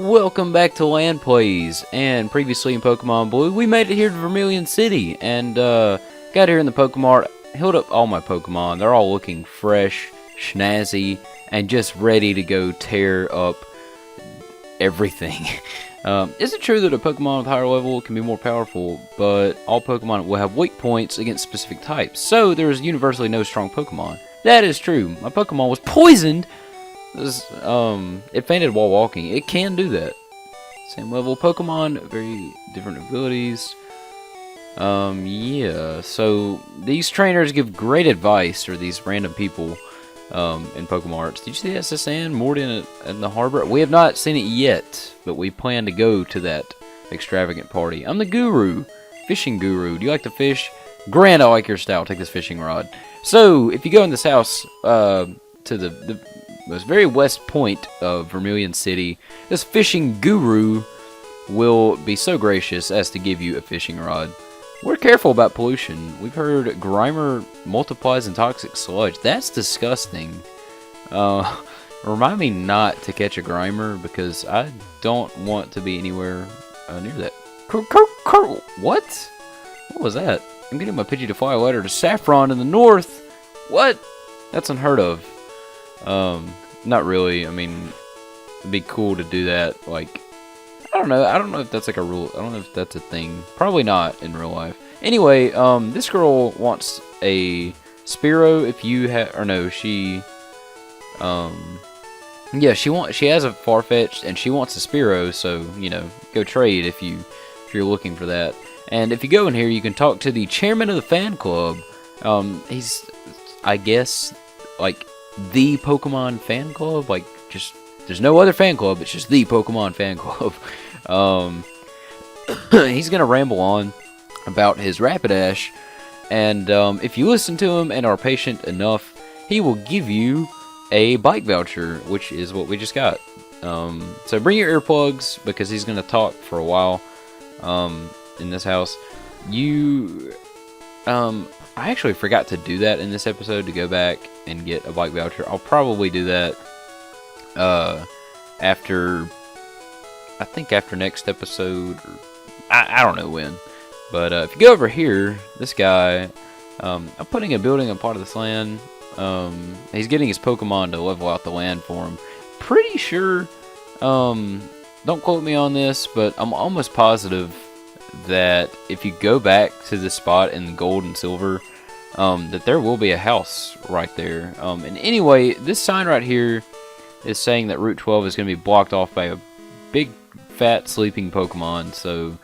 Welcome back to Land Plays, and previously in Pokemon Blue, we made it here to Vermillion City, and got here in the Pokemart, healed up all my Pokemon. They're all looking fresh, snazzy, and just ready to go tear up everything. Is it true that a Pokemon with higher level can be more powerful, but all Pokemon will have weak points against specific types, so there is universally no strong Pokemon? That is true. My Pokemon was poisoned. It fainted while walking. It can do that. Same level Pokemon, very different abilities. Yeah. So these trainers give great advice, or these random people, in Pokemon. Did you see SSN Morden in the harbor? We have not seen it yet, but we plan to go to that extravagant party. I'm the guru, fishing guru. Do you like to fish? Grand, I like your style. Take this fishing rod. So if you go in this house, to the most very west point of Vermillion City, this fishing guru will be so gracious as to give you a fishing rod. We're careful about pollution. We've heard Grimer multiplies in toxic sludge. That's disgusting. Remind me not to catch a Grimer because I don't want to be anywhere near that. What? What was that? I'm getting my Pidgey to fly a letter to Saffron in the north. What? That's unheard of. Not really. I mean, it'd be cool to do that. Like, I don't know. I don't know if that's like a rule. I don't know if that's a thing. Probably not in real life. Anyway, this girl wants a Spearow. If you have, or no, she, yeah, she has a Farfetch'd and she wants a Spearow. So you know, go trade if you're looking for that. And if you go in here, you can talk to the chairman of the fan club. He's, I guess, like the Pokemon fan club. Like, just there's no other fan club. It's just the Pokemon fan club. He's gonna ramble on about his Rapidash, and if you listen to him and are patient enough, he will give you a bike voucher, which is what we just got. So bring your earplugs because he's gonna talk for a while. In this house, I actually forgot to do that in this episode, to go back and get a bike voucher. I'll probably do that after, I think after next episode, or I don't know when. But if you go over here, this guy, I'm putting a building on part of this land. He's getting his Pokemon to level out the land for him. Pretty sure, don't quote me on this, but I'm almost positive that if you go back to the spot in gold and silver, that there will be a house right there. And anyway, this sign right here is saying that Route 12 is going to be blocked off by a big, fat, sleeping Pokemon. So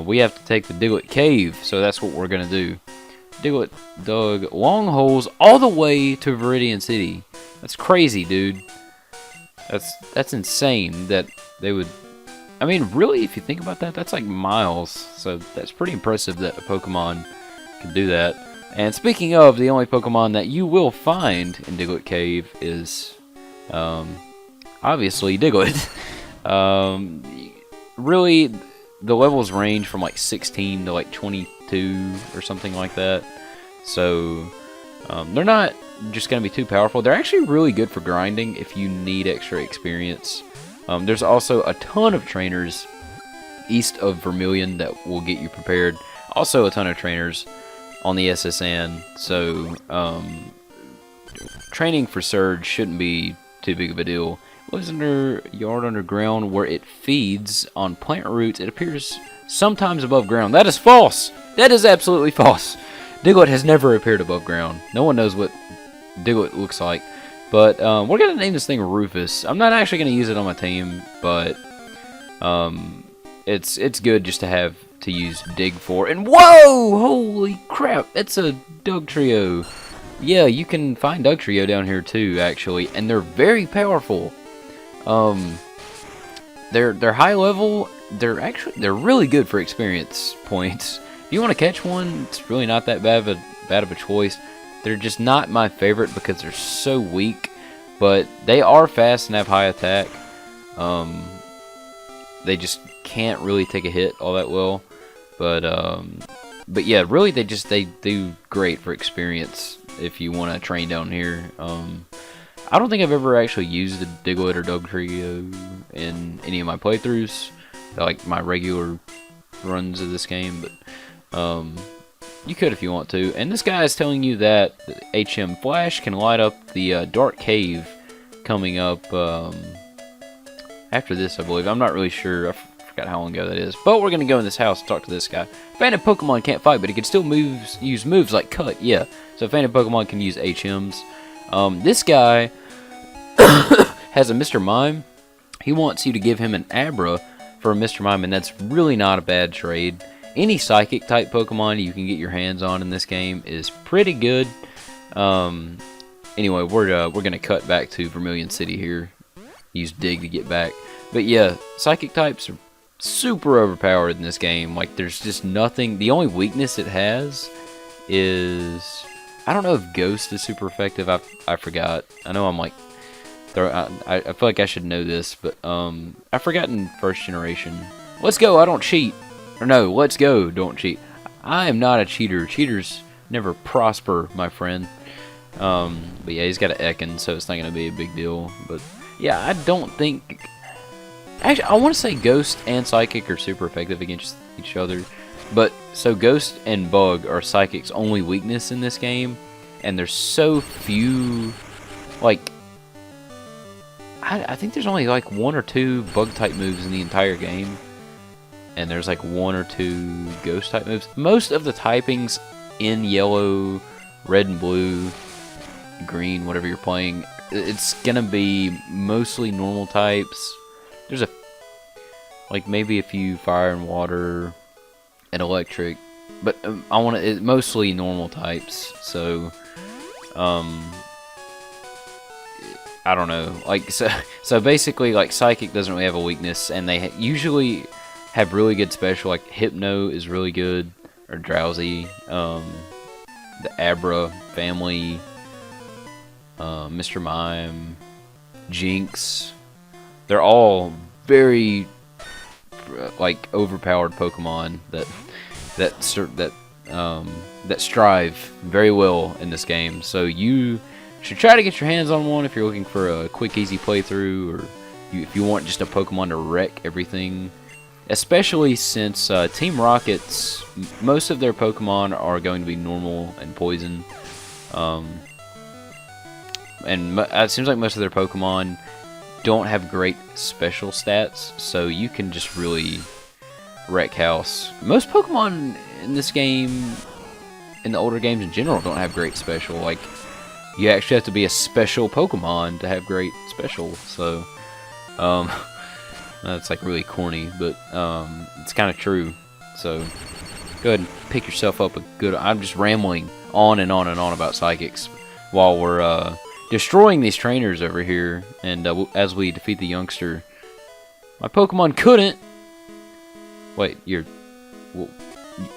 we have to take the Diglett Cave. So that's what we're going to do. Diglett dug long holes all the way to Viridian City. That's crazy, dude. That's insane that they would. I mean, really, if you think about that, that's like miles. So that's pretty impressive that a Pokemon can do that. And speaking of, the only Pokemon that you will find in Diglett Cave is, obviously, Diglett. Really, the levels range from like 16 to like 22 or something like that. So, they're not just going to be too powerful. They're actually really good for grinding if you need extra experience. There's also a ton of trainers east of Vermillion that will get you prepared. Also a ton of trainers on the SSN. So, training for Surge shouldn't be too big of a deal. Lives under yard underground where it feeds on plant roots. It appears sometimes above ground. That is false! That is absolutely false! Diglett has never appeared above ground. No one knows what Diglett looks like. But we're going to name this thing Rufus. I'm not actually going to use it on my team, but it's good just to have to use Dig for. And whoa! Holy crap! That's a Dugtrio. Yeah, you can find Dugtrio down here too, actually, and they're very powerful. They're high level. They're really good for experience points. If you want to catch one, it's really not that bad of a choice. They're just not my favorite because they're so weak, but they are fast and have high attack. They just can't really take a hit all that well, but yeah, really they do great for experience if you want to train down here. I don't think I've ever actually used a Diglett or Dugtrio in any of my playthroughs, like my regular runs of this game, but you could if you want to. And this guy is telling you that HM Flash can light up the Dark Cave coming up after this, I believe. I'm not really sure. I forgot how long ago that is. But we're going to go in this house and talk to this guy. Phantom Pokemon can't fight, but he can still use moves like Cut. Yeah, so Phantom Pokemon can use HMs. This guy has a Mr. Mime. He wants you to give him an Abra for a Mr. Mime, and that's really not a bad trade. Any Psychic type Pokemon you can get your hands on in this game is pretty good. Anyway, we're gonna cut back to Vermillion City here. Use Dig to get back. But yeah, Psychic types are super overpowered in this game. Like, there's just nothing. The only weakness it has is, I don't know if Ghost is super effective. I forgot. I know I'm like, I feel like I should know this, but I've forgotten first generation. Let's go. I don't cheat. Or no, let's go. Don't cheat. I am not a cheater. Cheaters never prosper, my friend. But yeah, he's got an Ekin, so it's not gonna be a big deal. But yeah, I don't think. Actually, I want to say Ghost and Psychic are super effective against each other. But so Ghost and Bug are Psychic's only weakness in this game, and there's so few. Like, I think there's only like 1 or 2 Bug type moves in the entire game, and there's like 1 or 2 Ghost type moves. Most of the typings in Yellow, Red and Blue, Green, whatever you're playing, it's gonna be mostly normal types. There's like maybe a few Fire and Water and Electric, but I want it mostly normal types. So I don't know. Like, so basically, like, Psychic doesn't really have a weakness, and they usually have really good special. Like Hypno is really good, or Drowsy. The Abra family, Mr. Mime, Jinx. They're all very like overpowered Pokemon that strive very well in this game. So you should try to get your hands on one if you're looking for a quick, easy playthrough, or if you want just a Pokemon to wreck everything. Especially since Team Rocket's, most of their Pokemon are going to be normal and poison. And it seems like most of their Pokemon don't have great special stats, so you can just really wreck house. Most Pokemon in this game, in the older games in general, don't have great special. Like, you actually have to be a special Pokemon to have great special. So, that's like really corny, but it's kind of true. So, go ahead and pick yourself up a good. I'm just rambling on and on and on about Psychics while we're destroying these trainers over here, and as we defeat the youngster. My Pokemon couldn't. Wait, you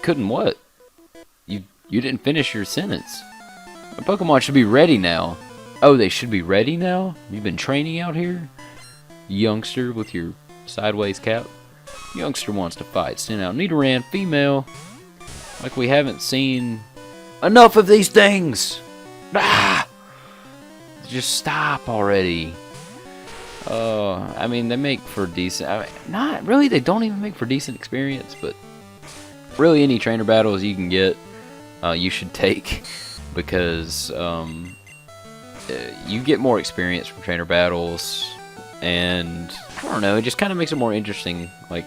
couldn't what? You didn't finish your sentence. My Pokemon should be ready now. Oh, they should be ready now? You've been training out here? Youngster with your sideways cap. Youngster wants to fight. Send out Nidoran, female. Like we haven't seen enough of these things. Ah! Just stop already. I mean, they make for decent. Not really. They don't even make for decent experience. But really, any trainer battles you can get, you should take, because you get more experience from trainer battles, and I don't know. It just kind of makes it more interesting. Like,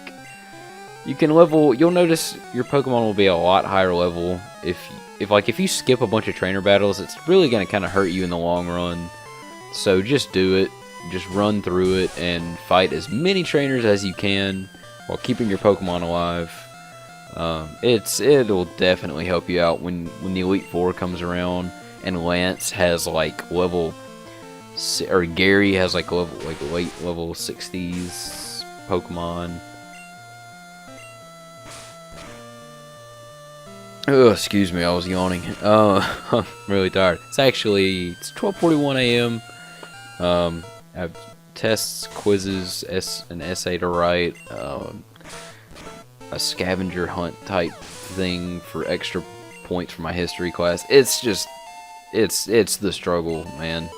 you can level. You'll notice your Pokemon will be a lot higher level if you skip a bunch of trainer battles. It's really gonna kind of hurt you in the long run. So just do it. Just run through it and fight as many trainers as you can while keeping your Pokemon alive. It'll definitely help you out when the Elite Four comes around and Lance has like level, or Gary has like late level 60s Pokemon. Oh, excuse me, I was yawning. I'm really tired. It's 12:41 a.m. I have tests, quizzes, an essay to write, a scavenger hunt type thing for extra points for my history class. It's just, it's the struggle, man.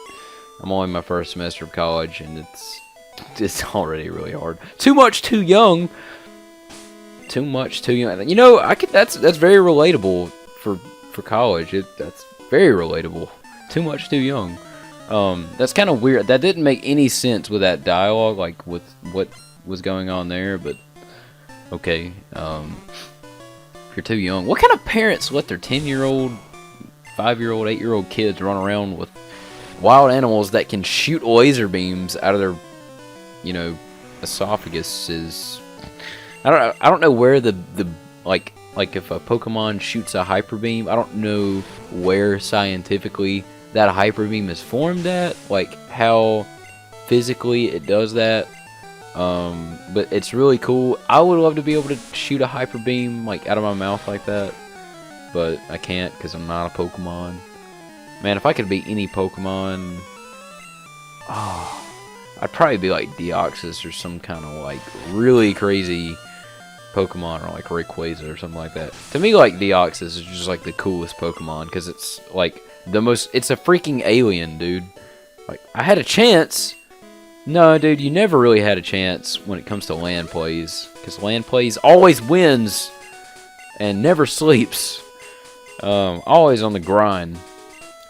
I'm only in my first semester of college, and It's already really hard. Too much, too young. Too much, too young. You know, that's very relatable for college. That's very relatable. Too much, too young. That's kind of weird. That didn't make any sense with that dialogue, like with what was going on there. But okay, if you're too young, what kind of parents let their 10-year-old, 5-year-old, 8-year-old kids run around with wild animals that can shoot laser beams out of their, esophaguses? I don't know where the like if a Pokemon shoots a hyper beam, I don't know where scientifically that hyper beam is formed at, like how physically it does that. But it's really cool. I would love to be able to shoot a hyper beam like out of my mouth like that, but I can't because I'm not a Pokemon. Man, if I could be any Pokemon, I'd probably be like Deoxys or some kind of like really crazy Pokemon, or like Rayquaza or something like that. To me, like Deoxys is just like the coolest Pokemon because it's like it's a freaking alien, dude. Like, I had a chance. No, dude, you never really had a chance when it comes to land plays, because land plays always wins and never sleeps. Always on the grind.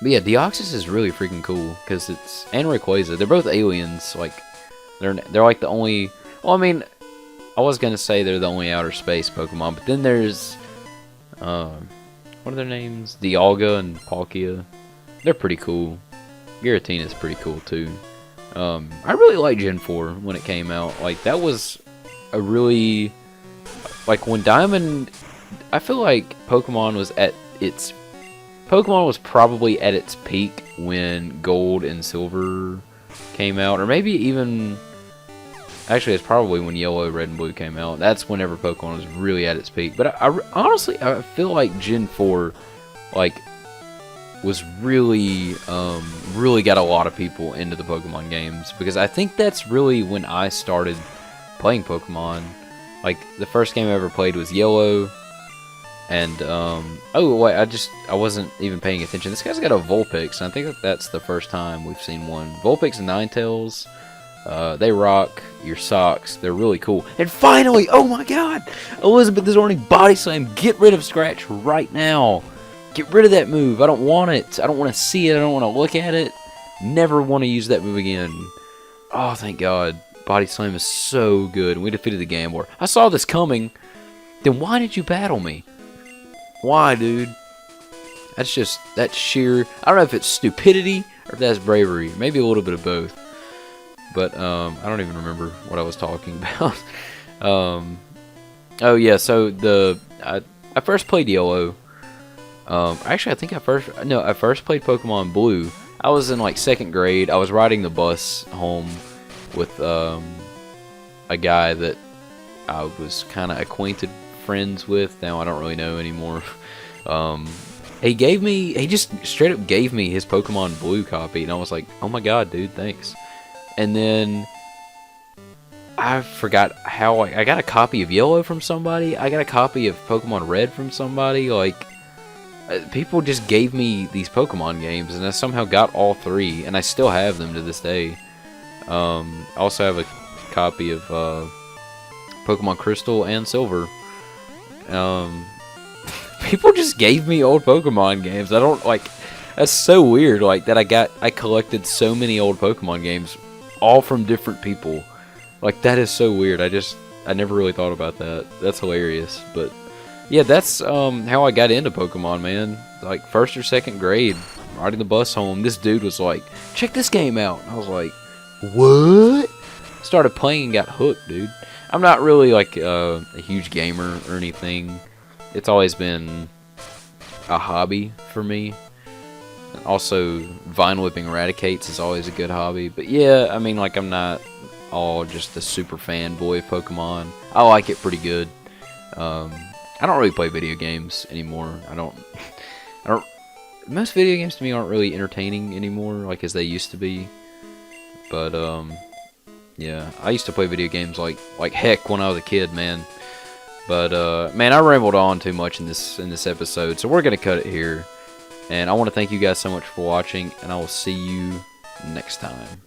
But yeah, Deoxys is really freaking cool because and Rayquaza, they're both aliens. Like, they're like the only. Well, I mean, I was gonna say they're the only outer space Pokemon, but then there's what are their names? Dialga and Palkia. They're pretty cool. Giratina's pretty cool too. I really liked Gen 4 when it came out. Like, that was a really, like, when Diamond, I feel like Pokemon was probably at its peak when Gold and Silver came out, or maybe even, actually it's probably when Yellow, Red, and Blue came out. That's whenever Pokemon was really at its peak. But honestly, I feel like Gen 4, like, was really got a lot of people into the Pokemon games, because I think that's really when I started playing Pokemon. Like, the first game I ever played was Yellow, and oh wait, I wasn't even paying attention. This guy's got a Vulpix, and I think that's the first time we've seen one. Vulpix and Ninetales, they rock your socks. They're really cool. And finally, oh my God, Elizabeth is Zorning Body Slam. Get rid of Scratch right now. Get rid of that move. I don't want it. I don't want to see it. I don't want to look at it. Never want to use that move again. Oh, thank God. Body Slam is so good. We defeated the Gambler. I saw this coming. Then why did you battle me? Why, dude? That's sheer... I don't know if it's stupidity or if that's bravery. Maybe a little bit of both. But, I don't even remember what I was talking about. Oh, yeah, so I first played Yellow. Actually, I think I first played Pokemon Blue. I was in like 2nd grade. I was riding the bus home with a guy that I was kind of friends with. Now I don't really know anymore. He just straight up gave me his Pokemon Blue copy, and I was like, oh my God, dude, thanks. And then I forgot how I got a copy of Yellow from somebody. I got a copy of Pokemon Red from somebody. Like, people just gave me these Pokemon games, and I somehow got all 3, and I still have them to this day. I also have a copy of Pokemon Crystal and Silver. People just gave me old Pokemon games. I don't, like, that's so weird, like, that I collected so many old Pokemon games, all from different people. Like, that is so weird. I never really thought about that. That's hilarious, but... yeah, that's how I got into Pokemon, man. Like, 1st or 2nd grade, riding the bus home, this dude was like, check this game out. And I was like, what? Started playing and got hooked, dude. I'm not really like a huge gamer or anything. It's always been a hobby for me. And also, Vine Whipping Eradicates is always a good hobby. But yeah, I mean, like, I'm not all just a super fanboy of Pokemon. I like it pretty good. I don't really play video games anymore. I don't. Most video games to me aren't really entertaining anymore, like as they used to be. But yeah, I used to play video games like heck when I was a kid, man. But man, I rambled on too much in this episode, so we're gonna cut it here. And I want to thank you guys so much for watching, and I will see you next time.